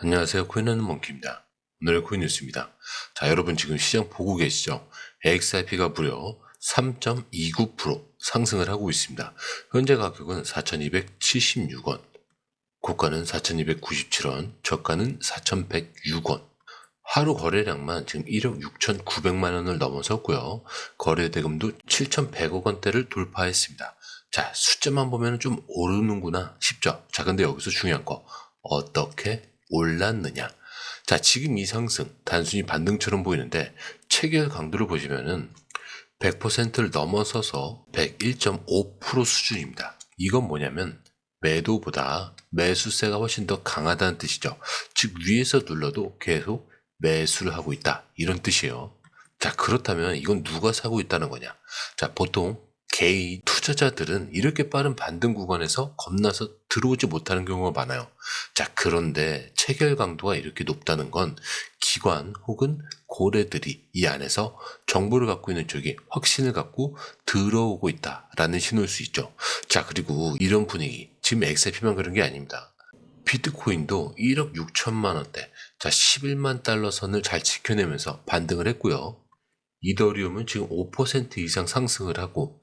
안녕하세요. 코인하는 몽키입니다. 오늘의 코인 뉴스입니다. 자, 여러분 지금 시장 보고 계시죠? XRP가 무려 3.29% 상승을 하고 있습니다. 현재 가격은 4,276원, 고가는 4,297원, 저가는 4,106원. 하루 거래량만 지금 1억 6,900만 원을 넘어섰고요. 거래 대금도 7,100억 원대를 돌파했습니다. 자, 숫자만 보면 좀 오르는구나 싶죠? 자, 근데 여기서 중요한 거, 어떻게 올랐느냐? 자, 지금 이 상승 단순히 반등처럼 보이는데 체결 강도를 보시면은 100%를 넘어서서 101.5% 수준입니다. 이건 뭐냐면 매도보다 매수세가 훨씬 더 강하다는 뜻이죠. 즉 위에서 눌러도 계속 매수를 하고 있다, 이런 뜻이에요. 자, 그렇다면 이건 누가 사고 있다는 거냐? 자, 보통 개인 투자자들은 이렇게 빠른 반등 구간에서 겁나서 들어오지 못하는 경우가 많아요. 자, 그런데 체결 강도가 이렇게 높다는 건 기관 혹은 고래들이 이 안에서 정보를 갖고 있는 쪽이 확신을 갖고 들어오고 있다라는 신호일 수 있죠. 자, 그리고 이런 분위기, 지금 XRP만 그런 게 아닙니다. 비트코인도 1억 6천만 원대, 자 11만 달러 선을 잘 지켜내면서 반등을 했고요. 이더리움은 지금 5% 이상 상승을 하고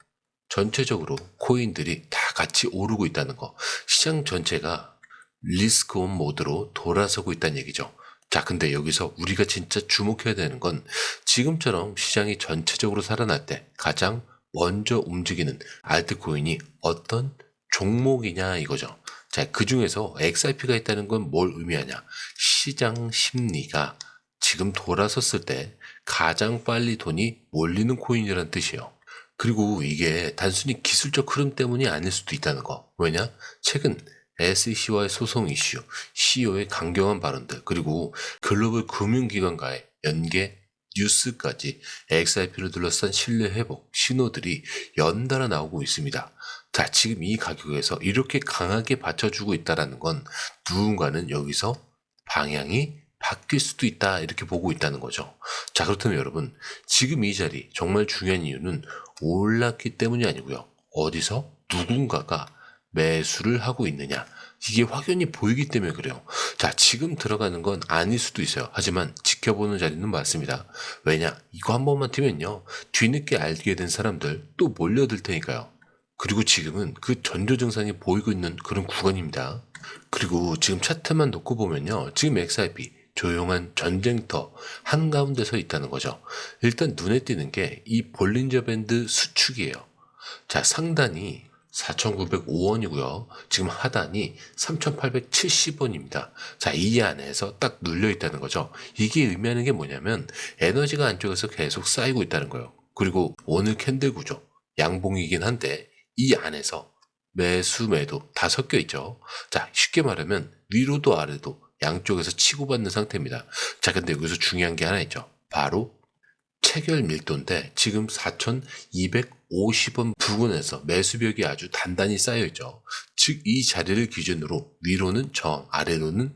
전체적으로 코인들이 다 같이 오르고 있다는 거, 시장 전체가 리스크 온 모드로 돌아서고 있다는 얘기죠. 자, 근데 여기서 우리가 진짜 주목해야 되는 건 지금처럼 시장이 전체적으로 살아날 때 가장 먼저 움직이는 알트코인이 어떤 종목이냐 이거죠. 자, 그 중에서 XRP가 있다는 건 뭘 의미하냐? 시장 심리가 지금 돌아섰을 때 가장 빨리 돈이 몰리는 코인이라는 뜻이에요. 그리고 이게 단순히 기술적 흐름 때문이 아닐 수도 있다는 거. 왜냐? 최근 SEC와의 소송 이슈, CEO의 강경한 발언들, 그리고 글로벌 금융기관과의 연계 뉴스까지 XRP를 둘러싼 신뢰 회복 신호들이 연달아 나오고 있습니다. 자, 지금 이 가격에서 이렇게 강하게 받쳐주고 있다는 건 누군가는 여기서 방향이 바뀔 수도 있다, 이렇게 보고 있다는 거죠. 자, 그렇다면 여러분, 지금 이 자리 정말 중요한 이유는 올랐기 때문이 아니고요. 어디서 누군가가 매수를 하고 있느냐, 이게 확연히 보이기 때문에 그래요. 자, 지금 들어가는 건 아닐 수도 있어요. 하지만 지켜보는 자리는 맞습니다. 왜냐? 이거 한 번만 튀면요, 뒤늦게 알게 된 사람들 또 몰려들 테니까요. 그리고 지금은 그 전조 증상이 보이고 있는 그런 구간입니다. 그리고 지금 차트만 놓고 보면요, 지금 XRP 조용한 전쟁터 한가운데 서 있다는 거죠. 일단 눈에 띄는 게 이 볼린저 밴드 수축이에요. 자, 상단이 4,905원이고요. 지금 하단이 3,870원입니다. 자, 이 안에서 딱 눌려 있다는 거죠. 이게 의미하는 게 뭐냐면 에너지가 안쪽에서 계속 쌓이고 있다는 거예요. 그리고 오늘 캔들 구조 양봉이긴 한데 이 안에서 매수 매도 다 섞여 있죠. 자, 쉽게 말하면 위로도 아래도 양쪽에서 치고받는 상태입니다. 자, 근데 여기서 중요한 게 하나 있죠. 바로 체결 밀도인데 지금 4,250원 부근에서 매수벽이 아주 단단히 쌓여있죠. 즉 이 자리를 기준으로 위로는 저항, 아래로는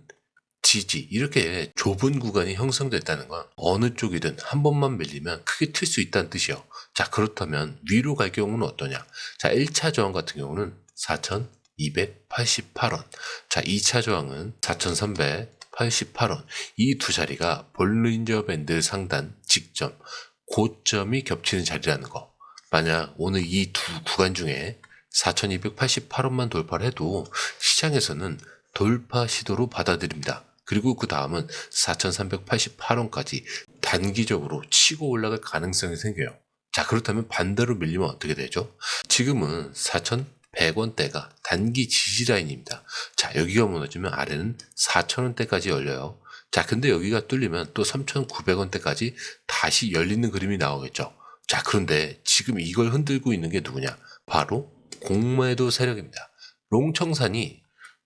지지, 이렇게 좁은 구간이 형성됐다는 건 어느 쪽이든 한 번만 밀리면 크게 튈 수 있다는 뜻이요. 자, 그렇다면 위로 갈 경우는 어떠냐? 자, 1차 저항 같은 경우는 4,288원. 자, 2차 저항은 4,388원. 이 두 자리가 볼린저 밴드 상단 직전 고점이 겹치는 자리라는 거. 만약 오늘 이 두 구간 중에 4,288원만 돌파를 해도 시장에서는 돌파 시도로 받아들입니다. 그리고 그 다음은 4,388원까지 단기적으로 치고 올라갈 가능성이 생겨요. 자, 그렇다면 반대로 밀리면 어떻게 되죠? 지금은 4,100원대가 단기 지지라인입니다. 자, 여기가 무너지면 아래는 4,000원대까지 열려요. 자, 근데 여기가 뚫리면 또 3,900원대까지 다시 열리는 그림이 나오겠죠. 자, 그런데 지금 이걸 흔들고 있는 게 누구냐? 바로 공매도 세력입니다. 롱청산이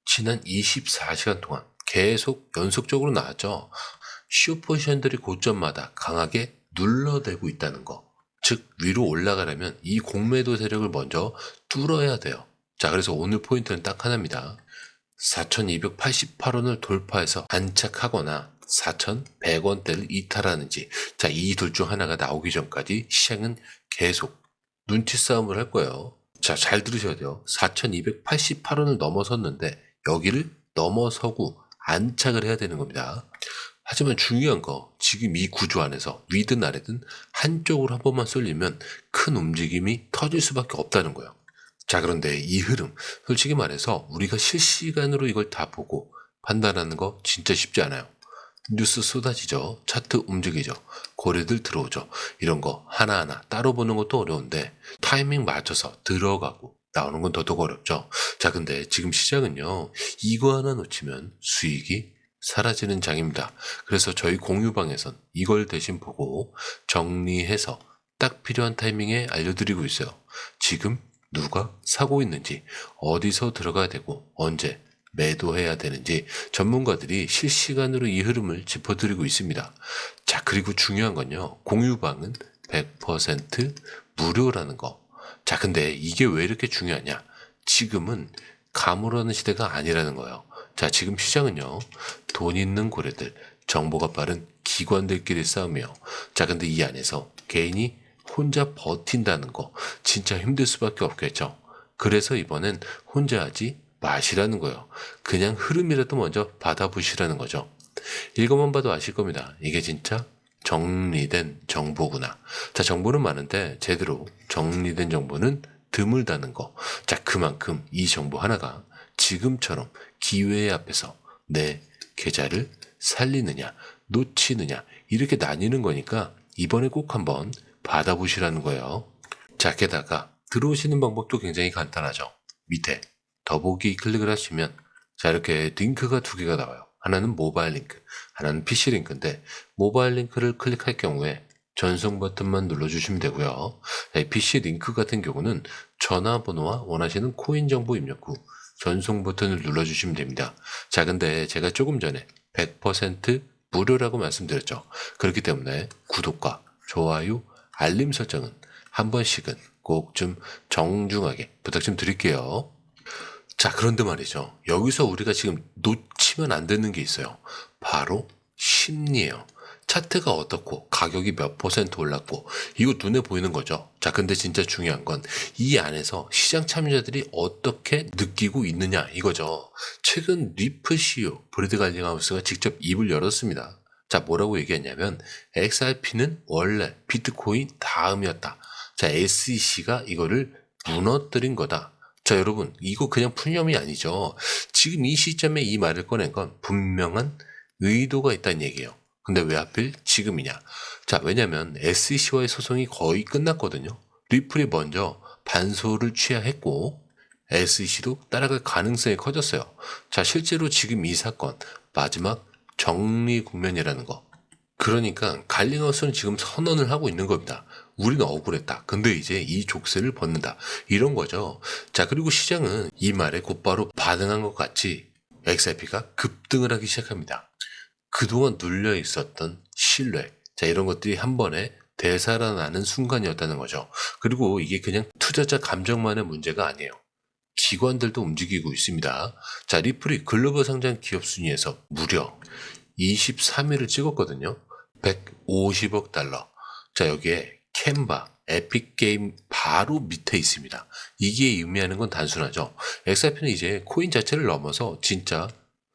지난 24시간 동안 계속 연속적으로 나왔죠. 슈퍼포지션들이 고점마다 강하게 눌러대고 있다는 거. 즉 위로 올라가려면 이 공매도 세력을 먼저 뚫어야 돼요. 자, 그래서 오늘 포인트는 딱 하나입니다. 4,288원을 돌파해서 안착하거나 4,100원대를 이탈하는지, 자, 이 둘 중 하나가 나오기 전까지 시장은 계속 눈치 싸움을 할 거예요. 자, 잘 들으셔야 돼요. 4,288원을 넘어섰는데 여기를 넘어서고 안착을 해야 되는 겁니다. 하지만 중요한 거, 지금 이 구조 안에서 위든 아래든 한쪽으로 한 번만 쏠리면 큰 움직임이 터질 수밖에 없다는 거예요. 자, 그런데 이 흐름, 솔직히 말해서 우리가 실시간으로 이걸 다 보고 판단하는 거 진짜 쉽지 않아요. 뉴스 쏟아지죠. 차트 움직이죠. 고래들 들어오죠. 이런 거 하나하나 따로 보는 것도 어려운데 타이밍 맞춰서 들어가고 나오는 건 더더욱 어렵죠. 자, 근데 지금 시장은요, 이거 하나 놓치면 수익이 사라지는 장입니다. 그래서 저희 공유방에선 이걸 대신 보고 정리해서 딱 필요한 타이밍에 알려드리고 있어요. 지금 누가 사고 있는지, 어디서 들어가야 되고, 언제 매도해야 되는지 전문가들이 실시간으로 이 흐름을 짚어드리고 있습니다. 자, 그리고 중요한 건요, 공유방은 100% 무료라는 거. 자, 근데 이게 왜 이렇게 중요하냐? 지금은 가물하는 시대가 아니라는 거예요. 자, 지금 시장은요, 돈 있는 고래들, 정보가 빠른 기관들끼리 싸움이에요. 자, 근데 이 안에서 개인이 혼자 버틴다는 거 진짜 힘들 수밖에 없겠죠. 그래서 이번엔 혼자 하지 마시라는 거예요. 그냥 흐름이라도 먼저 받아보시라는 거죠. 이것만 봐도 아실 겁니다. 이게 진짜 정리된 정보구나. 자, 정보는 많은데 제대로 정리된 정보는 드물다는 거. 자, 그만큼 이 정보 하나가 지금처럼 기회 앞에서 내 계좌를 살리느냐, 놓치느냐, 이렇게 나뉘는 거니까 이번에 꼭 한번 받아보시라는 거예요. 자, 게다가 들어오시는 방법도 굉장히 간단하죠. 밑에 더보기 클릭을 하시면 자, 이렇게 링크가 두 개가 나와요. 하나는 모바일 링크, 하나는 PC 링크인데 모바일 링크를 클릭할 경우에 전송 버튼만 눌러주시면 되고요. PC 링크 같은 경우는 전화번호와 원하시는 코인 정보 입력 후 전송 버튼을 눌러주시면 됩니다. 자, 근데 제가 조금 전에 100% 무료라고 말씀드렸죠. 그렇기 때문에 구독과 좋아요, 알림 설정은 한 번씩은 꼭 좀 정중하게 부탁 좀 드릴게요. 자, 그런데 말이죠. 여기서 우리가 지금 놓치면 안 되는 게 있어요. 바로 심리예요. 차트가 어떻고 가격이 몇 퍼센트 올랐고 이거 눈에 보이는 거죠. 자, 근데 진짜 중요한 건 이 안에서 시장 참여자들이 어떻게 느끼고 있느냐 이거죠. 최근 리프 CEO 브래드 갈링하우스가 직접 입을 열었습니다. 자, 뭐라고 얘기했냐면 XRP는 원래 비트코인 다음이었다. 자, SEC가 이거를 무너뜨린 거다. 자, 여러분, 이거 그냥 푸념이 아니죠. 지금 이 시점에 이 말을 꺼낸 건 분명한 의도가 있다는 얘기예요. 근데 왜 하필 지금이냐? 자, 왜냐면 SEC와의 소송이 거의 끝났거든요. 리플이 먼저 반소를 취하했고 SEC도 따라갈 가능성이 커졌어요. 자, 실제로 지금 이 사건 마지막 정리 국면이라는 거. 그러니까 갈링하우스는 지금 선언을 하고 있는 겁니다. 우리는 억울했다. 근데 이제 이 족쇄를 벗는다. 이런 거죠. 자, 그리고 시장은 이 말에 곧바로 반응한 것 같이 XRP가 급등을 하기 시작합니다. 그동안 눌려 있었던 신뢰, 자, 이런 것들이 한 번에 되살아나는 순간이었다는 거죠. 그리고 이게 그냥 투자자 감정만의 문제가 아니에요. 기관들도 움직이고 있습니다. 자, 리플이 글로벌 상장 기업 순위에서 무려 23위를 찍었거든요. 150억 달러. 자, 여기에 캔바, 에픽 게임 바로 밑에 있습니다. 이게 의미하는 건 단순하죠. XRP는 이제 코인 자체를 넘어서 진짜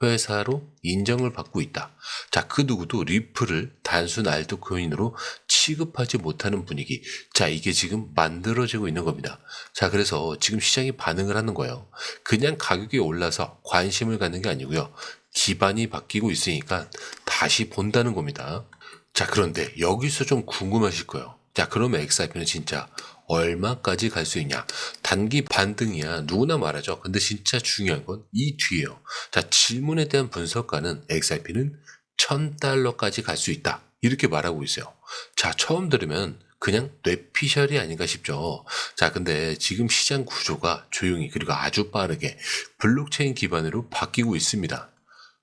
회사로 인정을 받고 있다. 자, 그 누구도 리플을 단순 알트코인으로 취급하지 못하는 분위기. 자, 이게 지금 만들어지고 있는 겁니다. 자, 그래서 지금 시장이 반응을 하는 거예요. 그냥 가격이 올라서 관심을 갖는 게 아니고요. 기반이 바뀌고 있으니까 다시 본다는 겁니다. 자, 그런데 여기서 좀 궁금하실 거예요. 자, 그러면 XRP는 진짜 얼마까지 갈 수 있냐? 단기 반등이야. 누구나 말하죠. 근데 진짜 중요한 건 이 뒤에요. 자, 질문에 대한 분석가는 XRP는 1000달러까지 갈 수 있다. 이렇게 말하고 있어요. 자, 처음 들으면 그냥 뇌피셜이 아닌가 싶죠. 자, 근데 지금 시장 구조가 조용히 그리고 아주 빠르게 블록체인 기반으로 바뀌고 있습니다.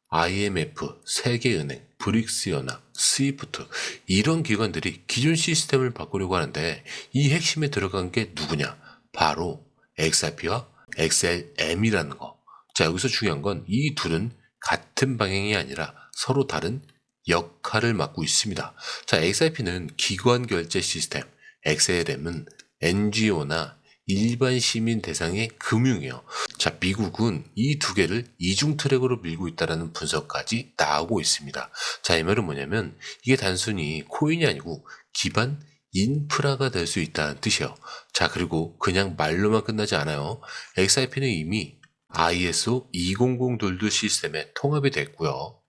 IMF, 세계은행, 브릭스연합, 스위프트 이런 기관들이 기존 시스템을 바꾸려고 하는데 이 핵심에 들어간 게 누구냐? 바로 XRP와 XLM이라는 거. 자, 여기서 중요한 건 이 둘은 같은 방향이 아니라 서로 다른 역할을 맡고 있습니다. 자, XRP는 기관 결제 시스템, XLM은 NGO나 일반 시민 대상의 금융이에요. 자, 미국은 이 두 개를 이중 트랙으로 밀고 있다는 분석까지 나오고 있습니다. 자, 이 말은 뭐냐면 이게 단순히 코인이 아니고 기반 인프라가 될 수 있다는 뜻이에요. 자, 그리고 그냥 말로만 끝나지 않아요. XRP는 이미 ISO 20022 시스템에 통합이 됐고요.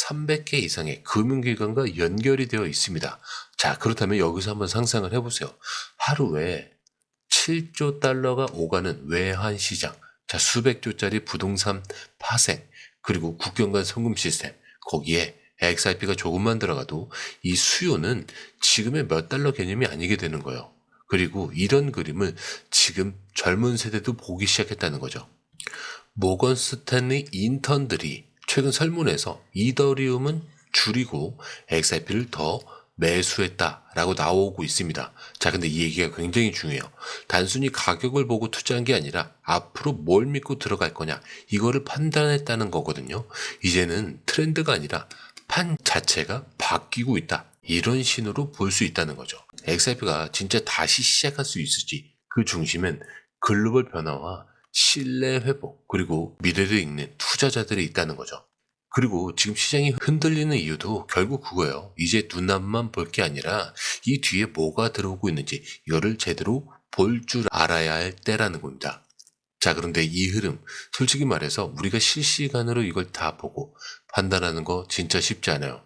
300개 이상의 금융기관과 연결이 되어 있습니다. 자, 그렇다면 여기서 한번 상상을 해보세요. 하루에 7조 달러가 오가는 외환시장, 자, 수백 조짜리 부동산 파생, 그리고 국경 간 송금 시스템, 거기에 XRP가 조금만 들어가도 이 수요는 지금의 몇 달러 개념이 아니게 되는 거예요. 그리고 이런 그림을 지금 젊은 세대도 보기 시작했다는 거죠. 모건 스탠리 인턴들이 최근 설문에서 이더리움은 줄이고 XRP를 더 매수했다라고 나오고 있습니다. 자, 근데 이 얘기가 굉장히 중요해요. 단순히 가격을 보고 투자한 게 아니라 앞으로 뭘 믿고 들어갈 거냐, 이거를 판단했다는 거거든요. 이제는 트렌드가 아니라 판 자체가 바뀌고 있다. 이런 신호로 볼 수 있다는 거죠. XRP가 진짜 다시 시작할 수 있을지 그 중심엔 글로벌 변화와 신뢰 회복, 그리고 미래를 읽는 투자자들이 있다는 거죠. 그리고 지금 시장이 흔들리는 이유도 결국 그거예요. 이제 눈앞만 볼 게 아니라 이 뒤에 뭐가 들어오고 있는지 이거를 제대로 볼 줄 알아야 할 때라는 겁니다. 자, 그런데 이 흐름, 솔직히 말해서 우리가 실시간으로 이걸 다 보고 판단하는 거 진짜 쉽지 않아요.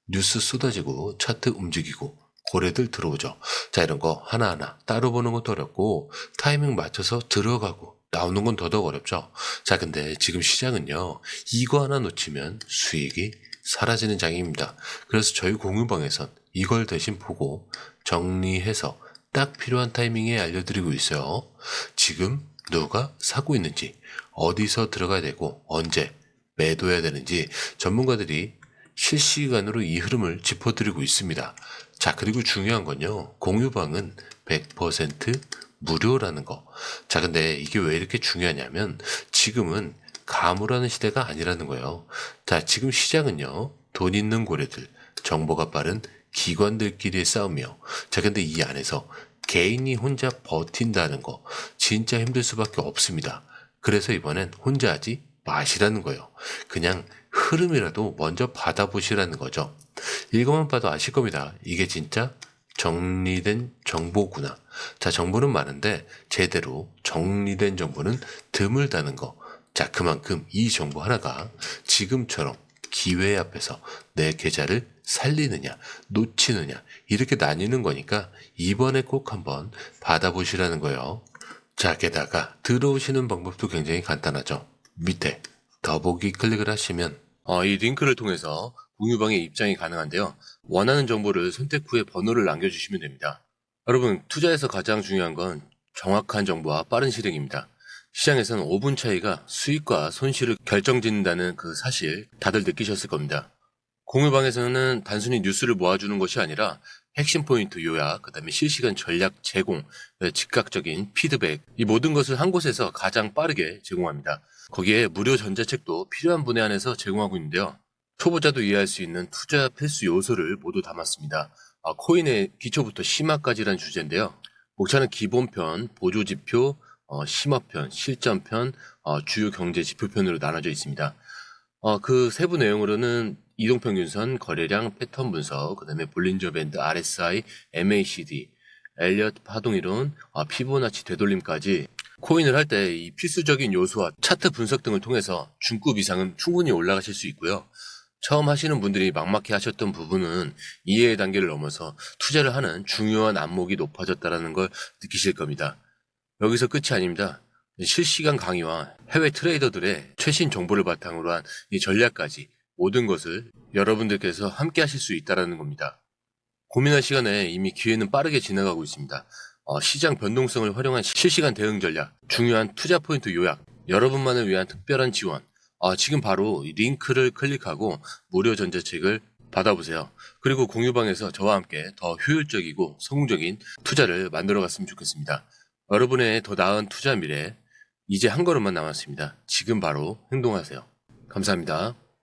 뉴스 쏟아지고 차트 움직이고 고래들 들어오죠. 자, 이런 거 하나하나 따로 보는 것도 어렵고 타이밍 맞춰서 들어가고 나오는 건 더더욱 어렵죠. 자, 근데 지금 시장은요, 이거 하나 놓치면 수익이 사라지는 장입니다. 그래서 저희 공유방에선 이걸 대신 보고 정리해서 딱 필요한 타이밍에 알려드리고 있어요. 지금 누가 사고 있는지, 어디서 들어가야 되고 언제 매도해야 되는지 전문가들이 실시간으로 이 흐름을 짚어드리고 있습니다. 자, 그리고 중요한 건요, 공유방은 100% 무료라는 거. 자, 근데 이게 왜 이렇게 중요하냐면 지금은 가물하는 시대가 아니라는 거예요. 자, 지금 시장은요, 돈 있는 고래들, 정보가 빠른 기관들끼리의 싸움이요. 자, 근데 이 안에서 개인이 혼자 버틴다는 거 진짜 힘들 수밖에 없습니다. 그래서 이번엔 혼자 하지 마시라는 거예요. 그냥 흐름이라도 먼저 받아보시라는 거죠. 이것만 봐도 아실 겁니다. 이게 진짜 정리된 정보구나. 자, 정보는 많은데 제대로 정리된 정보는 드물다는 거. 자, 그만큼 이 정보 하나가 지금처럼 기회 앞에서 내 계좌를 살리느냐, 놓치느냐, 이렇게 나뉘는 거니까 이번에 꼭 한번 받아보시라는 거예요. 자, 게다가 들어오시는 방법도 굉장히 간단하죠. 밑에 더보기 클릭을 하시면 이 링크를 통해서 공유방에 입장이 가능한데요. 원하는 정보를 선택 후에 번호를 남겨주시면 됩니다. 여러분, 투자에서 가장 중요한 건 정확한 정보와 빠른 실행입니다. 시장에서는 5분 차이가 수익과 손실을 결정짓는다는 그 사실 다들 느끼셨을 겁니다. 공유방에서는 단순히 뉴스를 모아주는 것이 아니라 핵심 포인트 요약, 그 다음에 실시간 전략 제공, 즉각적인 피드백, 이 모든 것을 한 곳에서 가장 빠르게 제공합니다. 거기에 무료 전자책도 필요한 분에 한해서 제공하고 있는데요. 초보자도 이해할 수 있는 투자 필수 요소를 모두 담았습니다. 코인의 기초부터 심화까지라는 주제인데요. 목차는 기본편, 보조지표, 심화편, 실전편, 주요 경제 지표편으로 나눠져 있습니다. 그 세부 내용으로는 이동평균선, 거래량, 패턴 분석, 그 다음에 볼린저 밴드, RSI, MACD, 엘리엇 파동이론, 피보나치 되돌림까지 코인을 할 때 이 필수적인 요소와 차트 분석 등을 통해서 중급 이상은 충분히 올라가실 수 있고요. 처음 하시는 분들이 막막해 하셨던 부분은 이해의 단계를 넘어서 투자를 하는 중요한 안목이 높아졌다는 걸 느끼실 겁니다. 여기서 끝이 아닙니다. 실시간 강의와 해외 트레이더들의 최신 정보를 바탕으로 한 이 전략까지 모든 것을 여러분들께서 함께 하실 수 있다는 겁니다. 고민할 시간에 이미 기회는 빠르게 지나가고 있습니다. 시장 변동성을 활용한 실시간 대응 전략, 중요한 투자 포인트 요약, 여러분만을 위한 특별한 지원, 지금 바로 이 링크를 클릭하고 무료 전자책을 받아보세요. 그리고 공유방에서 저와 함께 더 효율적이고 성공적인 투자를 만들어 갔으면 좋겠습니다. 여러분의 더 나은 투자 미래, 이제 한 걸음만 남았습니다. 지금 바로 행동하세요. 감사합니다.